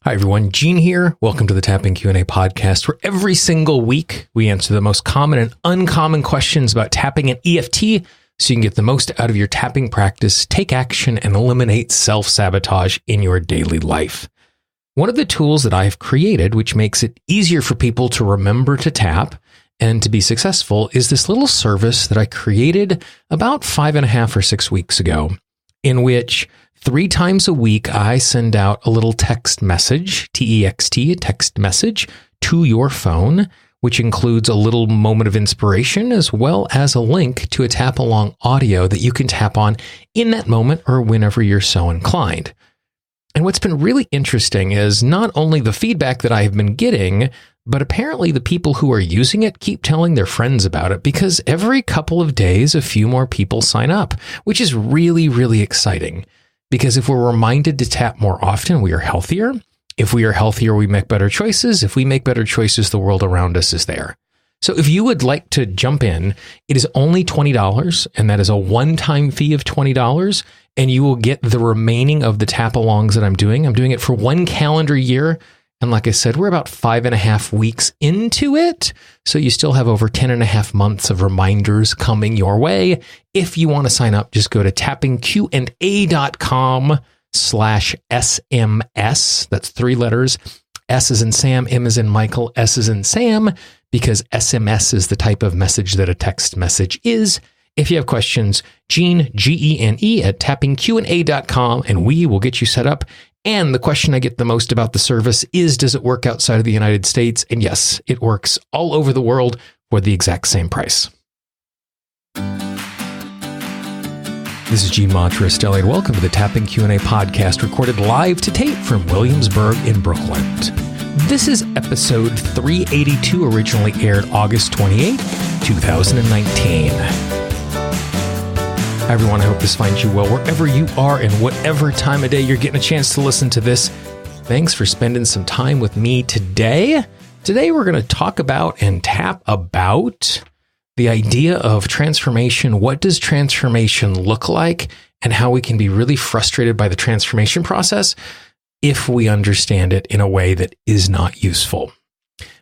Hi, everyone. Gene here. Welcome to the Tapping Q&A podcast, where every single week we answer the most common and uncommon questions about tapping and EFT so you can get the most out of your tapping practice, take action, and eliminate self-sabotage in your daily life. One of the tools that I've created, which makes it easier for people to remember to tap and to be successful, is this little service that I created about 5.5 or 6 weeks ago, in which 3 times a week, I send out a little text message, T-E-X-T, a text message, to your phone, which includes a little moment of inspiration, as well as a link to a tap-along audio that you can tap on in that moment or whenever you're so inclined. And what's been really interesting is not only the feedback that I have been getting, but apparently the people who are using it keep telling their friends about it, because every couple of days, a few more people sign up, which is really, really exciting. Because if we're reminded to tap more often, we are healthier. If we are healthier, we make better choices. If we make better choices, the world around us is there. So if you would like to jump in, it is only $20, and that is a one-time fee of $20, and you will get the remaining of the tap-alongs that I'm doing. I'm doing it for 1 calendar year. And like I said, we're about 5.5 weeks into it. So you still have over 10.5 months of reminders coming your way. If you want to sign up, just go to tappingqa.com/SMS. That's 3 letters. S is in Sam, M is in Michael, S is in Sam, because SMS is the type of message that a text message is. If you have questions, Gene, Gene, at tappingqa.com, and we will get you set up. And the question I get the most about the service is, does it work outside of the United States? And yes, it works all over the world for the exact same price. This is Gene Monterestelli, and welcome to the Tapping Q&A podcast, recorded live to tape from Williamsburg in Brooklyn. This is episode 382, originally aired August 28, 2019. Hi, everyone. I hope this finds you well wherever you are and whatever time of day you're getting a chance to listen to this. Thanks for spending some time with me today. Today, we're going to talk about and tap about the idea of transformation. What does transformation look like, and how we can be really frustrated by the transformation process if we understand it in a way that is not useful.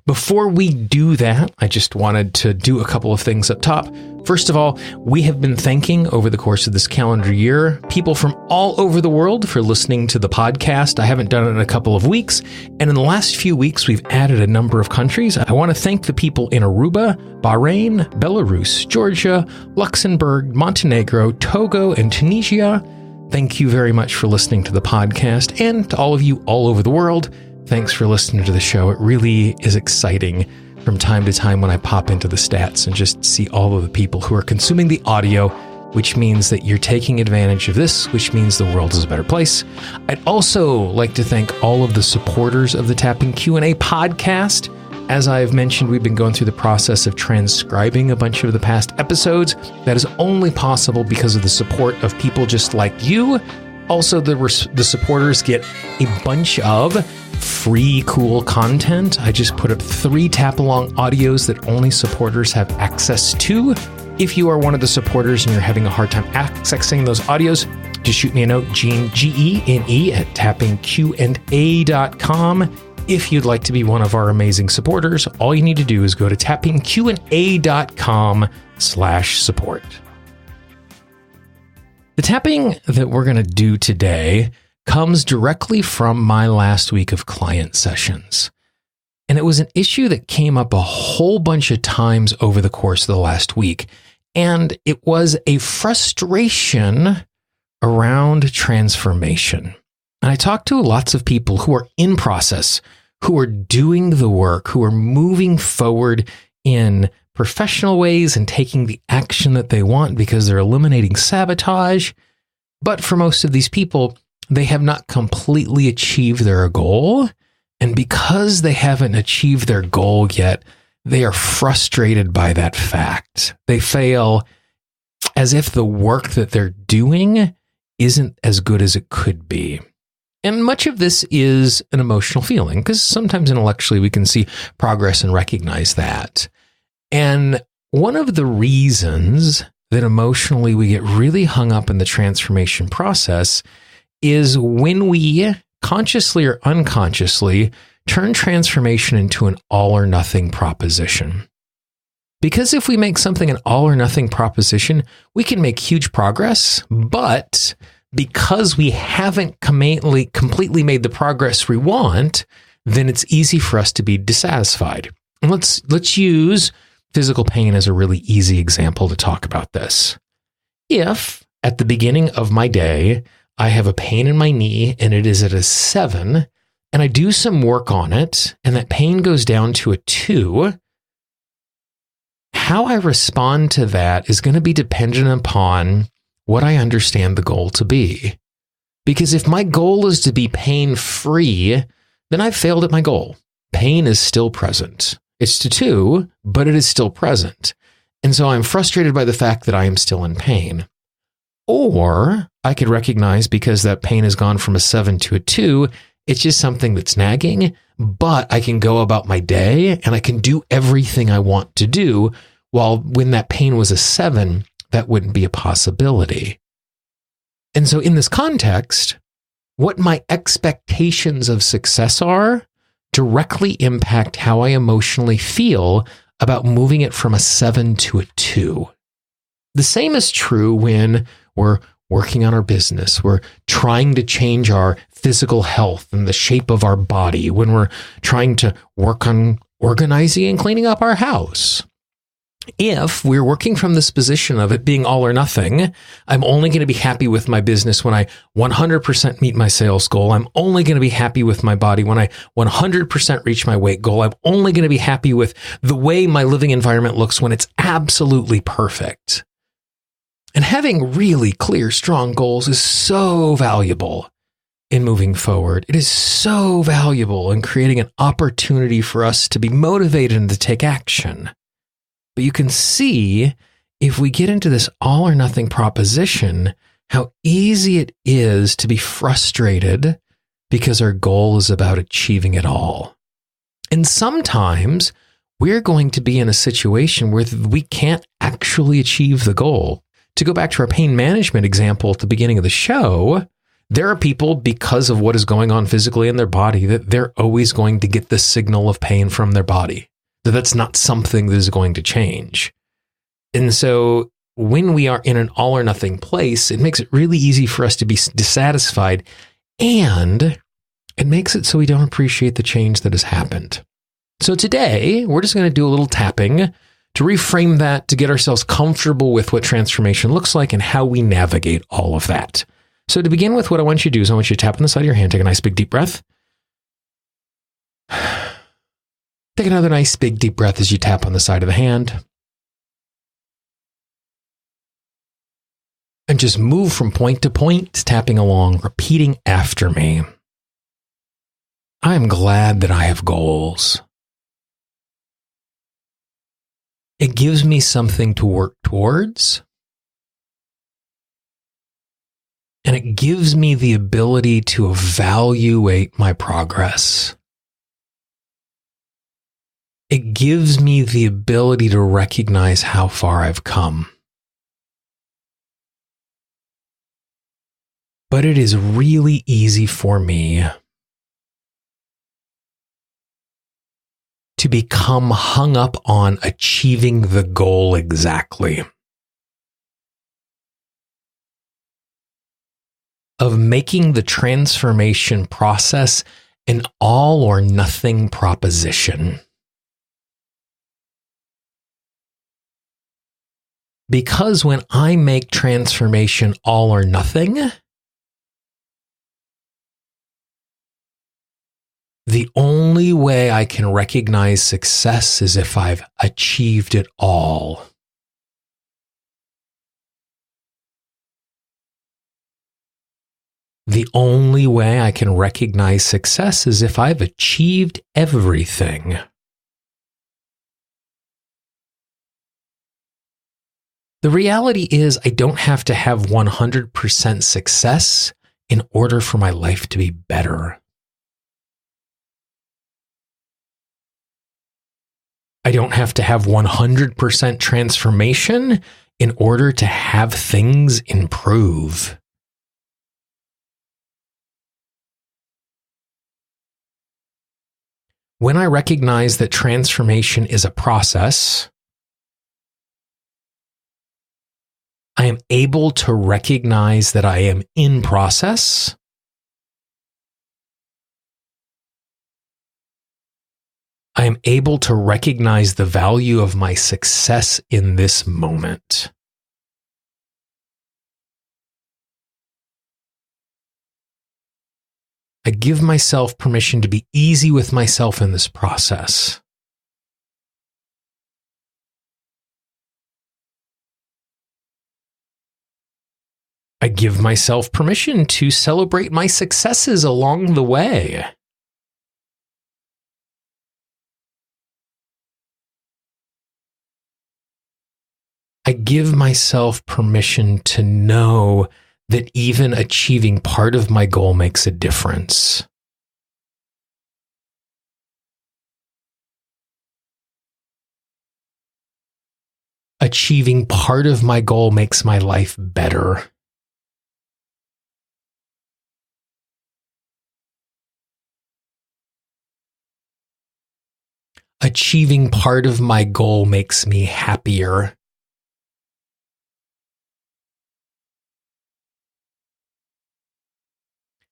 Before we do that, I just wanted to do a couple of things up top. First of all, we have been thanking over the course of this calendar year people from all over the world for listening to the podcast. I haven't done it in a couple of weeks, and in the last few weeks, we've added a number of countries. I want to thank the people in Aruba, Bahrain, Belarus, Georgia, Luxembourg, Montenegro, Togo, and Tunisia. Thank you very much for listening to the podcast, and to all of you all over the world, thanks for listening to the show. It really is exciting from time to time when I pop into the stats and just see all of the people who are consuming the audio, which means that you're taking advantage of this, which means the world is a better place. I'd also like to thank all of the supporters of the Tapping Q&A podcast. As I've mentioned, we've been going through the process of transcribing a bunch of the past episodes. That is only possible because of the support of people just like you. Also, the supporters get a bunch of free, cool content. I just put up 3 tap-along audios that only supporters have access to. If you are one of the supporters and you're having a hard time accessing those audios, just shoot me a note, Gene, Gene, at tappingqa.com. If you'd like to be one of our amazing supporters, all you need to do is go to tappingqa.com/support. The tapping that we're going to do today comes directly from my last week of client sessions. And it was an issue that came up a whole bunch of times over the course of the last week. And it was a frustration around transformation. And I talked to lots of people who are in process, who are doing the work, who are moving forward in professional ways and taking the action that they want because they're eliminating sabotage. But for most of these people, they have not completely achieved their goal. And because they haven't achieved their goal yet, they are frustrated by that fact. They feel as if the work that they're doing isn't as good as it could be. And much of this is an emotional feeling, because sometimes intellectually we can see progress and recognize that. And one of the reasons that emotionally we get really hung up in the transformation process is when we consciously or unconsciously, turn transformation into an all or nothing proposition. Because if we make something an all or nothing proposition, we can make huge progress, but because we haven't completely made the progress we want, then it's easy for us to be dissatisfied. And let's use physical pain as a really easy example to talk about this. If at the beginning of my day, I have a pain in my knee and it is at a 7, and I do some work on it, and that pain goes down to a 2, how I respond to that is going to be dependent upon what I understand the goal to be. Because if my goal is to be pain-free, then I've failed at my goal. Pain is still present. It's to 2, but it is still present. And so I'm frustrated by the fact that I am still in pain. Or I could recognize, because that pain has gone from a 7 to a 2, it's just something that's nagging, but I can go about my day and I can do everything I want to do, while when that pain was a 7, that wouldn't be a possibility. And so in this context, what my expectations of success are directly impact how I emotionally feel about moving it from a 7 to a 2. The same is true when we're working on our business, we're trying to change our physical health and the shape of our body, when we're trying to work on organizing and cleaning up our house. If we're working from this position of it being all or nothing, I'm only going to be happy with my business when I 100% meet my sales goal. I'm only going to be happy with my body when I 100% reach my weight goal. I'm only going to be happy with the way my living environment looks when it's absolutely perfect. And having really clear, strong goals is so valuable in moving forward. It is so valuable in creating an opportunity for us to be motivated and to take action. But you can see, if we get into this all or nothing proposition, how easy it is to be frustrated because our goal is about achieving it all. And sometimes we're going to be in a situation where we can't actually achieve the goal. To go back to our pain management example at the beginning of the show, there are people, because of what is going on physically in their body, that they're always going to get the signal of pain from their body. That's not something that is going to change. And so when we are in an all or nothing place, it makes it really easy for us to be dissatisfied, and it makes it so we don't appreciate the change that has happened. So today, we're just going to do a little tapping to reframe that, to get ourselves comfortable with what transformation looks like and how we navigate all of that. So to begin with, what I want you to do is I want you to tap on the side of your hand, take a nice big deep breath. Take another nice big deep breath as you tap on the side of the hand. And just move from point to point, tapping along, repeating after me. I'm glad that I have goals. It gives me something to work towards. And it gives me the ability to evaluate my progress. It gives me the ability to recognize how far I've come. But it is really easy for me to become hung up on achieving the goal exactly. Of making the transformation process an all or nothing proposition. Because when I make transformation all or nothing, the only way I can recognize success is if I've achieved it all. The only way I can recognize success is if I've achieved everything. The reality is, I don't have to have 100% success in order for my life to be better. I don't have to have 100% transformation in order to have things improve. When I recognize that transformation is a process, I am able to recognize that I am in process. I am able to recognize the value of my success in this moment. I give myself permission to be easy with myself in this process. I give myself permission to celebrate my successes along the way. I give myself permission to know that even achieving part of my goal makes a difference. Achieving part of my goal makes my life better. Achieving part of my goal makes me happier.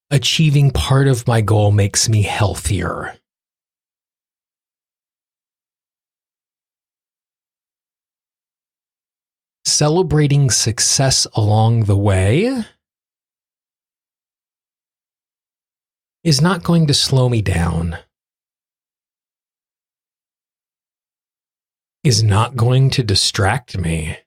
Achieving part of my goal makes me healthier. Celebrating success along the way is not going to slow me down, is not going to distract me.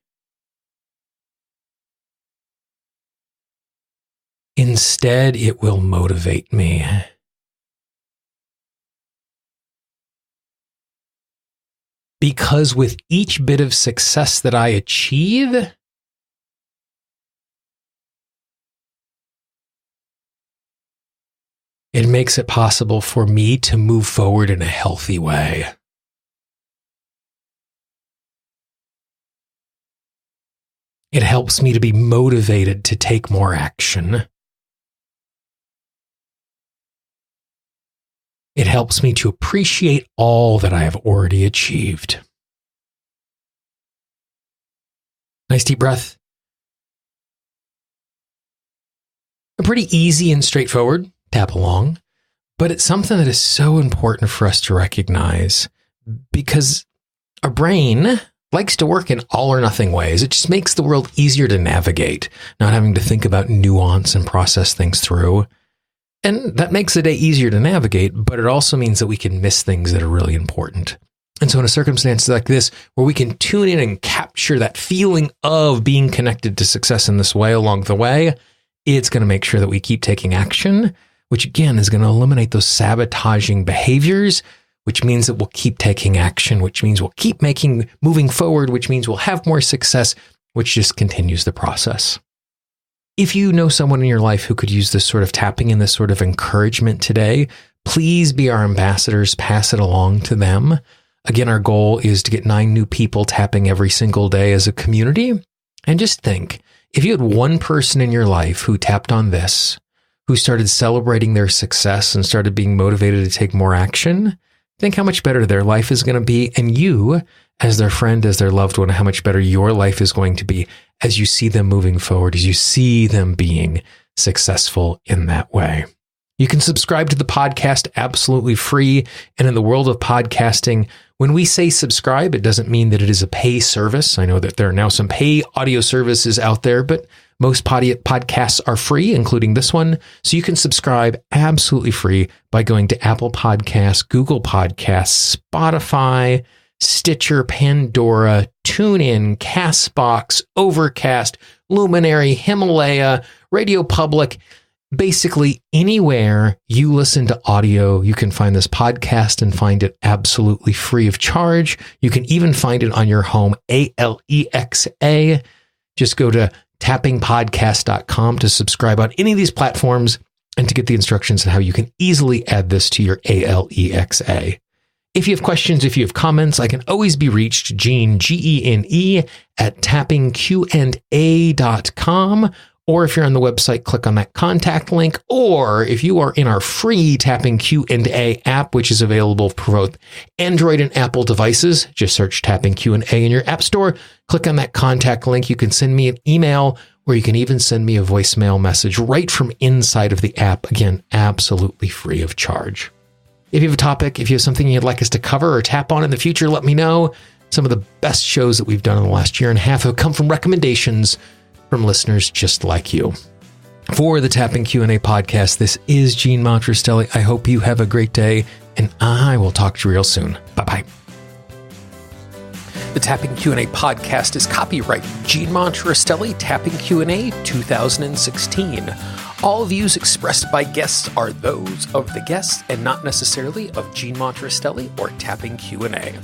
Instead, it will motivate me. Because with each bit of success that I achieve, it makes it possible for me to move forward in a healthy way. It helps me to be motivated to take more action. It helps me to appreciate all that I have already achieved. Nice deep breath. Pretty easy and straightforward, tap along, but it's something that is so important for us to recognize because our brain likes to work in all or nothing ways. It just makes the world easier to navigate, not having to think about nuance and process things through. And that makes the day easier to navigate, but it also means that we can miss things that are really important. And so in a circumstance like this, where we can tune in and capture that feeling of being connected to success in this way along the way, it's going to make sure that we keep taking action, which again is going to eliminate those sabotaging behaviors, which means that we'll keep taking action, which means we'll keep moving forward, which means we'll have more success, which just continues the process. If you know someone in your life who could use this sort of tapping and this sort of encouragement today, please be our ambassadors, pass it along to them. Again, our goal is to get 9 new people tapping every single day as a community. And just think, if you had one person in your life who tapped on this, who started celebrating their success and started being motivated to take more action, think how much better their life is going to be. And you, as their friend, as their loved one, how much better your life is going to be as you see them moving forward, as you see them being successful in that way. You can subscribe to the podcast absolutely free. And in the world of podcasting, when we say subscribe, it doesn't mean that it is a pay service. I know that there are now some pay audio services out there, but most podcasts are free, including this one. So you can subscribe absolutely free by going to Apple Podcasts, Google Podcasts, Spotify, Stitcher, Pandora, TuneIn, CastBox, Overcast, Luminary, Himalaya, Radio Public. Basically, anywhere you listen to audio, you can find this podcast and find it absolutely free of charge. You can even find it on your home, Alexa. Just go to tappingpodcast.com to subscribe on any of these platforms and to get the instructions on how you can easily add this to your Alexa. If you have questions, if you have comments, I can always be reached, Gene, Gene, at tappingqna.com, Or if you're on the website, click on that contact link. Or if you are in our free Tapping Q&A app, which is available for both Android and Apple devices, just search Tapping Q&A in your app store. Click on that contact link. You can send me an email, or you can even send me a voicemail message right from inside of the app. Again, absolutely free of charge. If you have a topic, if you have something you'd like us to cover or tap on in the future, let me know. Some of the best shows that we've done in the last year and a half have come from recommendations from listeners just like you. For the Tapping Q&A podcast, this is Gene Montrestelli. I hope you have a great day, and I will talk to you real soon. Bye-bye. The Tapping Q&A podcast is copyright Gene Montrestelli, Tapping Q&A 2016. All views expressed by guests are those of the guests and not necessarily of Gene Montrestelli or Tapping Q&A.